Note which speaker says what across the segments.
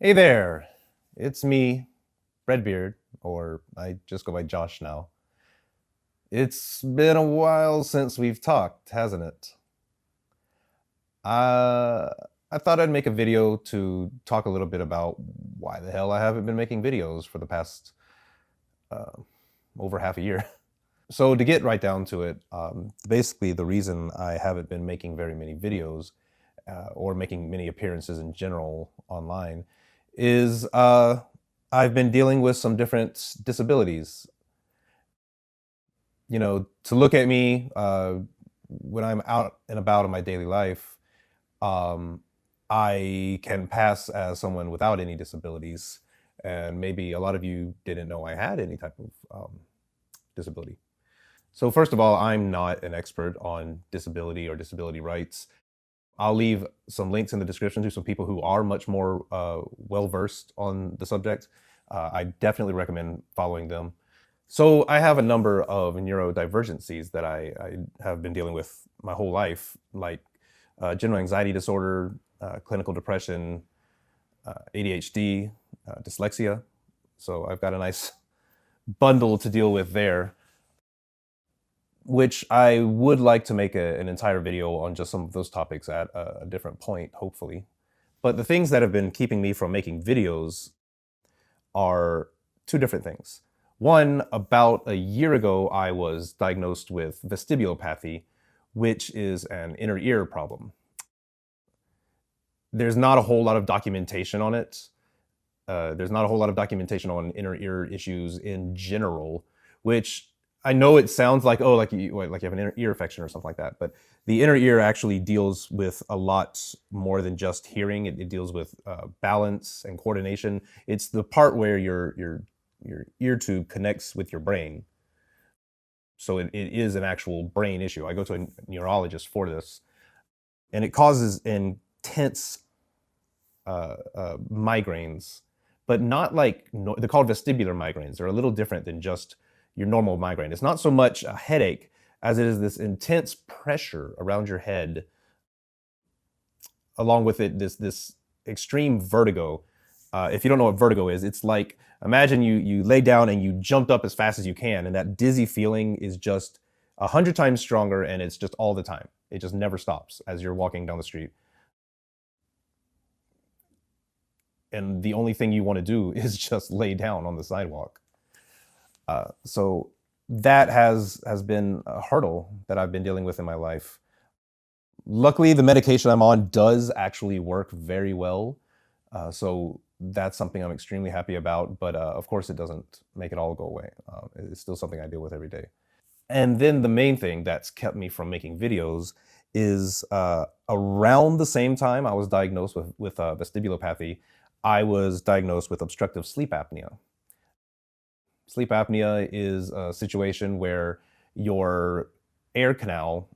Speaker 1: Hey there, it's me, Redbeard, or I just go by Josh now. It's been a while since we've talked, hasn't it? Uh, I thought I'd make a video to talk a little bit about why the hell I haven't been making videos for the past uh, over half a year. So to get right down to it, basically the reason I haven't been making very many videos or making many appearances in general online is I've been dealing with some different disabilities. To look at me when I'm out and about in my daily life, um, I can pass as someone without any disabilities. And maybe a lot of you didn't know I had any type of disability. So, first of all, I'm not an expert on disability or disability rights. I'll leave some links in the description to some people who are much more well versed on the subject. I definitely recommend following them. So I have a number of neurodivergencies that I have been dealing with my whole life, like general anxiety disorder, clinical depression, ADHD, dyslexia. So I've got a nice bundle to deal with there, which I would like to make an entire video on just some of those topics at a different point, hopefully. But the things that have been keeping me from making videos are two different things. One, about a year ago, I was diagnosed with vestibulopathy, which is an inner ear problem. There's not a whole lot of documentation on it. There's not a whole lot of documentation on inner ear issues in general, which I know it sounds like, oh, like you have an inner ear infection or something like that. But the inner ear actually deals with a lot more than just hearing. It deals with balance and coordination. It's the part where your ear tube connects with your brain. So it is an actual brain issue. I go to a neurologist for this, and it causes intense migraines, but not like no, they're called vestibular migraines. They're a little different than just your normal migraine. It's not so much a headache as it is this intense pressure around your head, along with it this extreme vertigo. If you don't know what vertigo is, it's like imagine you lay down and you jumped up as fast as you can, and that dizzy feeling is just 100 times stronger, and it's just all the time. It just never stops as you're walking down the street. And the only thing you want to do is just lay down on the sidewalk. So that has been a hurdle that I've been dealing with in my life. Luckily, the medication I'm on does actually work very well. So that's something I'm extremely happy about. But of course, it doesn't make it all go away. It's still something I deal with every day. And then the main thing that's kept me from making videos is around the same time I was diagnosed with vestibulopathy, I was diagnosed with obstructive sleep apnea. Sleep apnea is a situation where your air canal,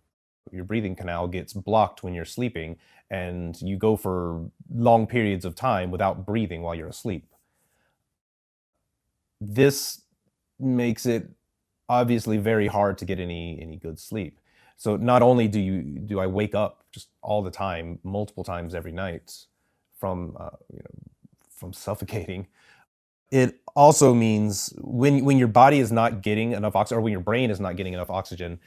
Speaker 1: your breathing canal, gets blocked when you're sleeping, and you go for long periods of time without breathing while you're asleep. This makes it obviously very hard to get any good sleep. So not only do I wake up just all the time, multiple times every night from from suffocating, it also means when your body is not getting enough oxygen, or when your brain is not getting enough oxygen,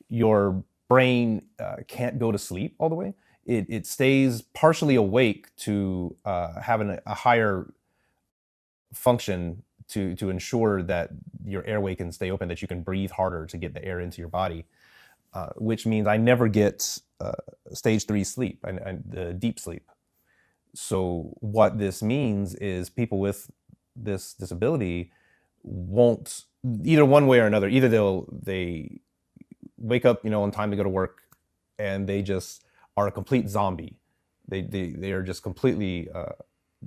Speaker 1: your brain can't go to sleep all the way. It stays partially awake to having a higher function to ensure that your airway can stay open, that you can breathe harder to get the air into your body, which means I never get stage 3 sleep and deep sleep. So what this means is people with this disability won't, either one way or another, either they wake up on time to go to work, and they just are a complete zombie. They are just completely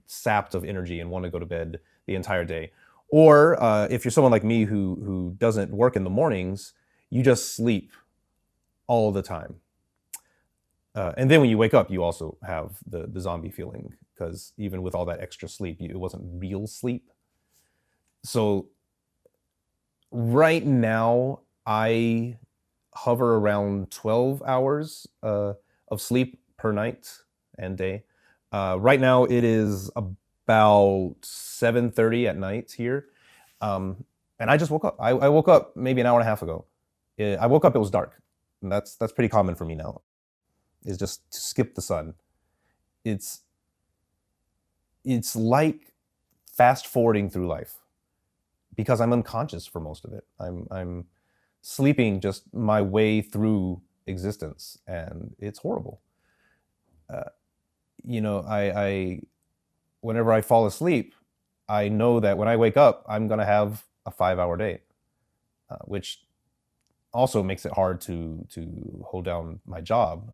Speaker 1: sapped of energy and want to go to bed the entire day. Or if you're someone like me who doesn't work in the mornings, you just sleep all the time. And then when you wake up, you also have the zombie feeling, because even with all that extra sleep, it wasn't real sleep. So right now, I hover around 12 hours of sleep per night and day. Right now, it is about 7:30 at night here. Um, and I just woke up. I woke up maybe an hour and a half ago. I woke up, it was dark. And that's pretty common for me now. Is just to skip the sun. It's it's like fast forwarding through life because I'm unconscious for most of it. I'm sleeping just my way through existence, and it's horrible. Uh, I whenever I fall asleep, I know that when I wake up, I'm gonna have a 5 hour day, which also makes it hard to hold down my job.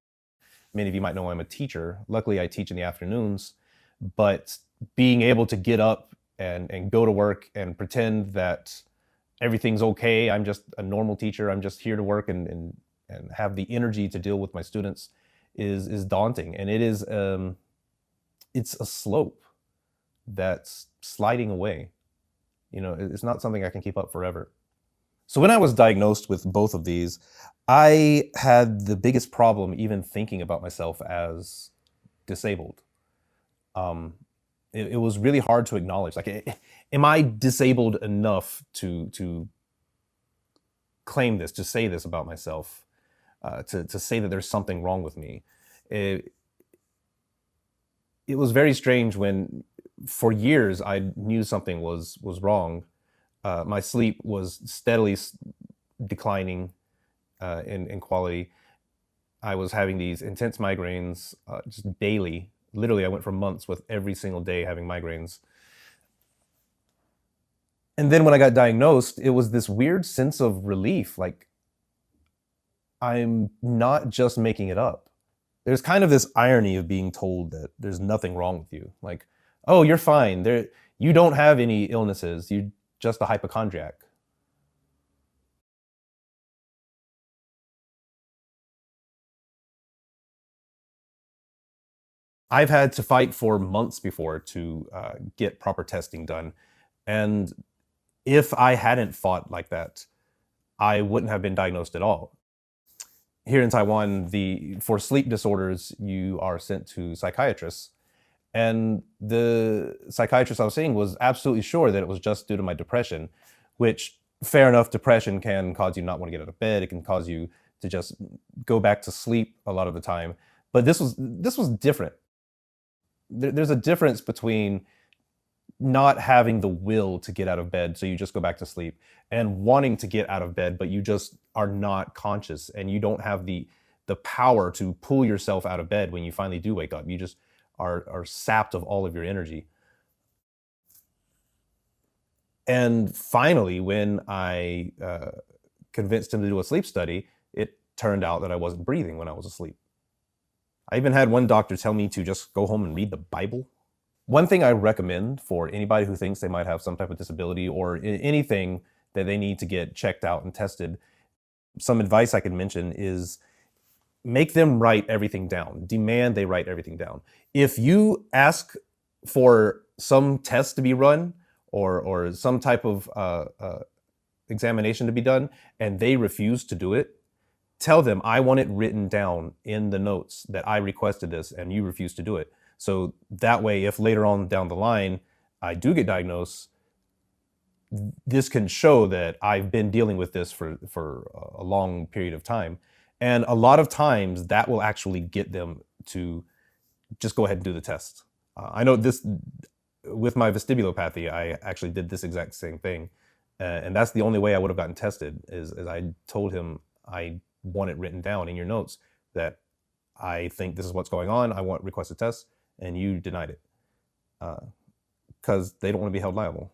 Speaker 1: Many of you might know I'm a teacher. Luckily, I teach in the afternoons, but being able to get up and go to work and pretend that everything's okay. I'm just a normal teacher. I'm just here to work and have the energy to deal with my students is daunting, and it's a slope that's sliding away. It's not something I can keep up forever. So when I was diagnosed with both of these, I had the biggest problem even thinking about myself as disabled. Um, it was really hard to acknowledge. Like, am I disabled enough to claim this, to say this about myself, to say that there's something wrong with me? It, it was very strange when, for years, I knew something was wrong. My sleep was steadily declining in quality. I was having these intense migraines just daily. Literally, I went for months with every single day having migraines. And then when I got diagnosed, it was this weird sense of relief. Like, I'm not just making it up. There's kind of this irony of being told that there's nothing wrong with you. Like, oh, you're fine. You don't have any illnesses. You're just a hypochondriac. I've had to fight for months before to get proper testing done. And if I hadn't fought like that, I wouldn't have been diagnosed at all. Here in Taiwan, for sleep disorders, you are sent to psychiatrists. And the psychiatrist I was seeing was absolutely sure that it was just due to my depression, which, fair enough, depression can cause you not want to get out of bed. It can cause you to just go back to sleep a lot of the time. But this was different. There's a difference between not having the will to get out of bed, so you just go back to sleep, and wanting to get out of bed, but you just are not conscious and you don't have the power to pull yourself out of bed when you finally do wake up. You just are sapped of all of your energy. And finally, when I convinced him to do a sleep study, it turned out that I wasn't breathing when I was asleep. I even had one doctor tell me to just go home and read the Bible. One thing I recommend for anybody who thinks they might have some type of disability or anything that they need to get checked out and tested, some advice I can mention is make them write everything down. Demand they write everything down. If you ask for some test to be run or some type of examination to be done and they refuse to do it, tell them, I want it written down in the notes that I requested this and you refuse to do it. So that way, if later on down the line I do get diagnosed, this can show that I've been dealing with this for a long period of time. And a lot of times that will actually get them to just go ahead and do the test. I know this with my vestibulopathy, I actually did this exact same thing. And that's the only way I would have gotten tested is I told him I want it written down in your notes that I think this is what's going on. I want request a test, and you denied it because they don't want to be held liable.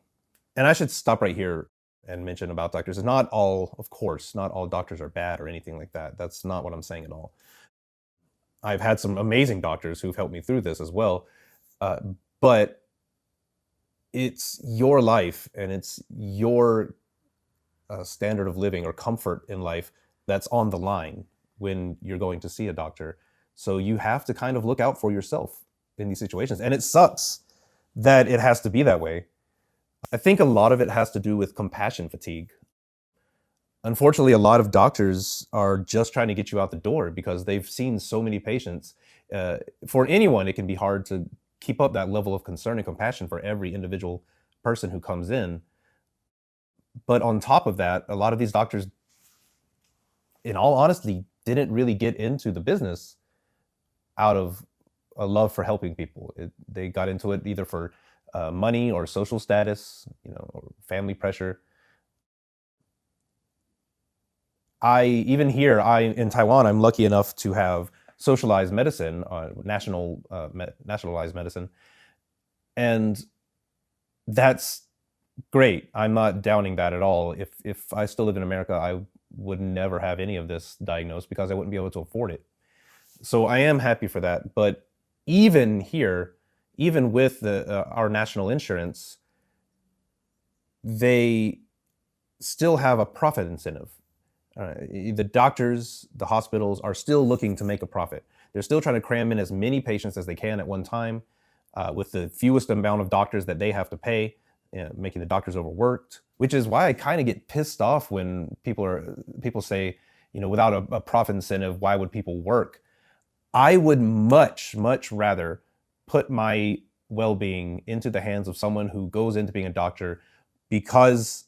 Speaker 1: And I should stop right here and mention about doctors. It's not all, of course, not all doctors are bad or anything like that. That's not what I'm saying at all. I've had some amazing doctors who've helped me through this as well. But it's your life and it's your standard of living or comfort in life that's on the line when you're going to see a doctor. So you have to kind of look out for yourself in these situations. And it sucks that it has to be that way. I think a lot of it has to do with compassion fatigue. Unfortunately, a lot of doctors are just trying to get you out the door because they've seen so many patients. For anyone, it can be hard to keep up that level of concern and compassion for every individual person who comes in. But on top of that, a lot of these doctors, in all honesty, didn't really get into the business out of a love for helping people. They got into it either for money or social status, or family pressure. Even here, in Taiwan, I'm lucky enough to have socialized medicine, nationalized medicine, and that's great. I'm not downing that at all. If I still lived in America, I would never have any of this diagnosed because I wouldn't be able to afford it. So I am happy for that. But even here, even with our national insurance, they still have a profit incentive. The doctors, the hospitals are still looking to make a profit. They're still trying to cram in as many patients as they can at one time, with the fewest amount of doctors that they have to pay, making the doctors overworked. Which is why I kind of get pissed off when people say, without a profit incentive, why would people work? I would much, much rather put my well-being into the hands of someone who goes into being a doctor because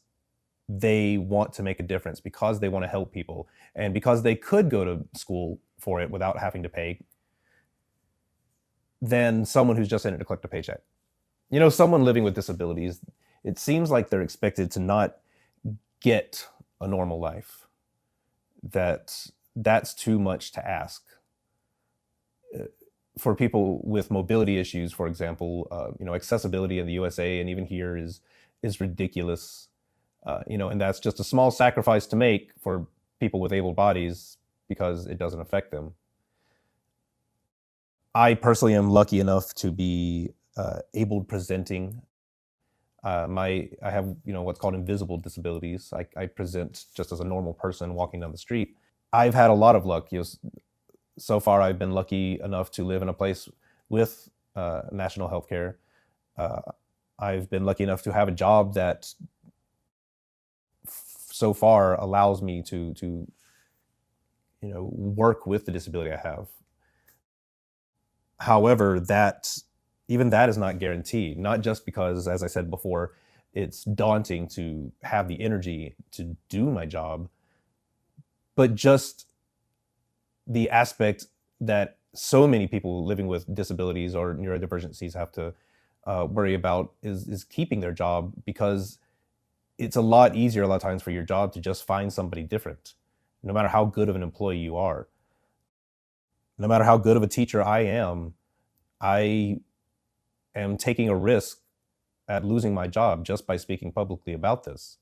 Speaker 1: they want to make a difference, because they want to help people, and because they could go to school for it without having to pay, than someone who's just in it to collect a paycheck. Someone living with disabilities, it seems like they're expected to not get a normal life. That's too much to ask. For people with mobility issues, for example, accessibility in the USA and even here is ridiculous. And that's just a small sacrifice to make for people with able bodies because it doesn't affect them. I personally am lucky enough to be able presenting. I have what's called invisible disabilities. I present just as a normal person walking down the street. I've had a lot of luck. So far, I've been lucky enough to live in a place with national health care. I've been lucky enough to have a job that so far allows me to work with the disability I have. However, even that is not guaranteed, not just because, as I said before, it's daunting to have the energy to do my job, but just the aspect that so many people living with disabilities or neurodivergencies have to worry about is keeping their job, because it's a lot easier a lot of times for your job to just find somebody different, no matter how good of an employee you are. No matter how good of a teacher I am taking a risk at losing my job just by speaking publicly about this.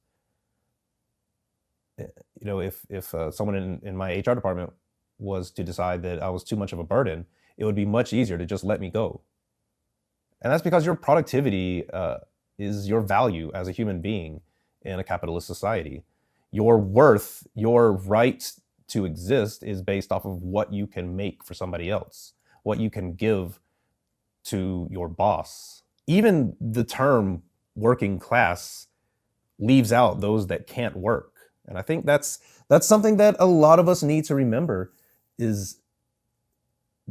Speaker 1: If someone in my HR department was to decide that I was too much of a burden, it would be much easier to just let me go. And that's because your productivity is your value as a human being in a capitalist society. Your worth, your right to exist is based off of what you can make for somebody else, what you can give to your boss. Even the term working class leaves out those that can't work. And I think that's something that a lot of us need to remember, is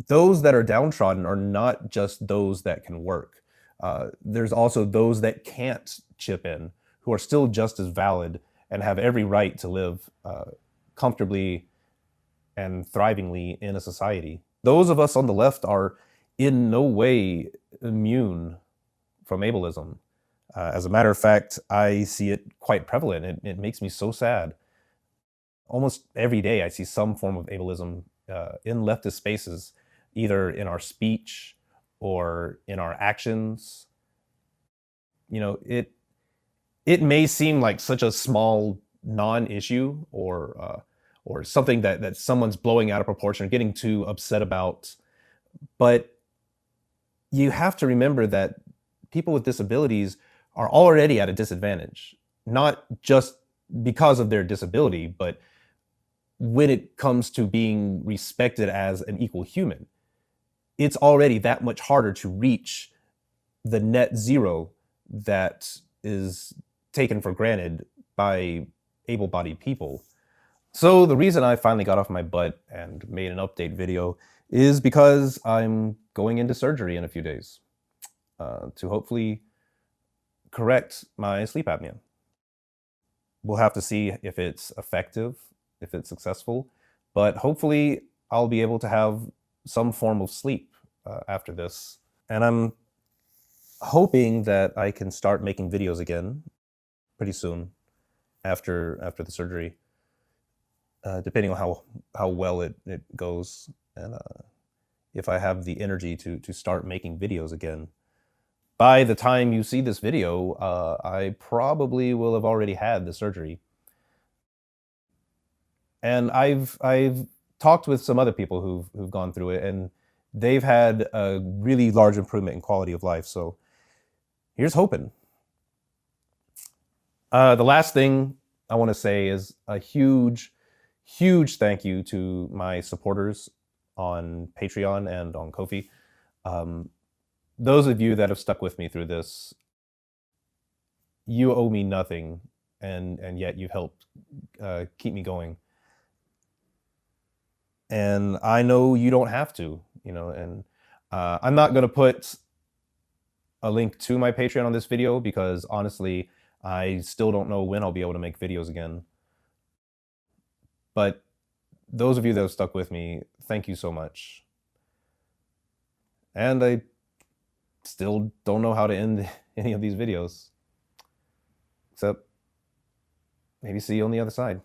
Speaker 1: those that are downtrodden are not just those that can work. There's also those that can't chip in, who are still just as valid and have every right to live comfortably and thrivingly in a society. Those of us on the left are in no way immune from ableism. As a matter of fact, I see it quite prevalent. It makes me so sad. Almost every day I see some form of ableism in leftist spaces, either in our speech or in our actions. It may seem like such a small non-issue or something that someone's blowing out of proportion or getting too upset about, but you have to remember that people with disabilities are already at a disadvantage, not just because of their disability, but when it comes to being respected as an equal human. It's already that much harder to reach the net zero that is taken for granted by able-bodied people. So the reason I finally got off my butt and made an update video is because I'm going into surgery in a few days. to hopefully correct my sleep apnea. We'll have to see if it's effective, if it's successful, but hopefully I'll be able to have some form of sleep after this. And I'm hoping that I can start making videos again pretty soon after the surgery, depending on how well it goes, and if I have the energy to start making videos again. By the time you see this video, I probably will have already had the surgery. And I've talked with some other people who've gone through it, and they've had a really large improvement in quality of life. So here's hoping. The last thing I want to say is a huge, huge thank you to my supporters on Patreon and on Ko-fi. Those of you that have stuck with me through this, you owe me nothing, and yet you've helped keep me going. And I know you don't have to, and I'm not going to put a link to my Patreon on this video because honestly, I still don't know when I'll be able to make videos again. But those of you that have stuck with me, thank you so much. And I still don't know how to end any of these videos, except maybe see you on the other side.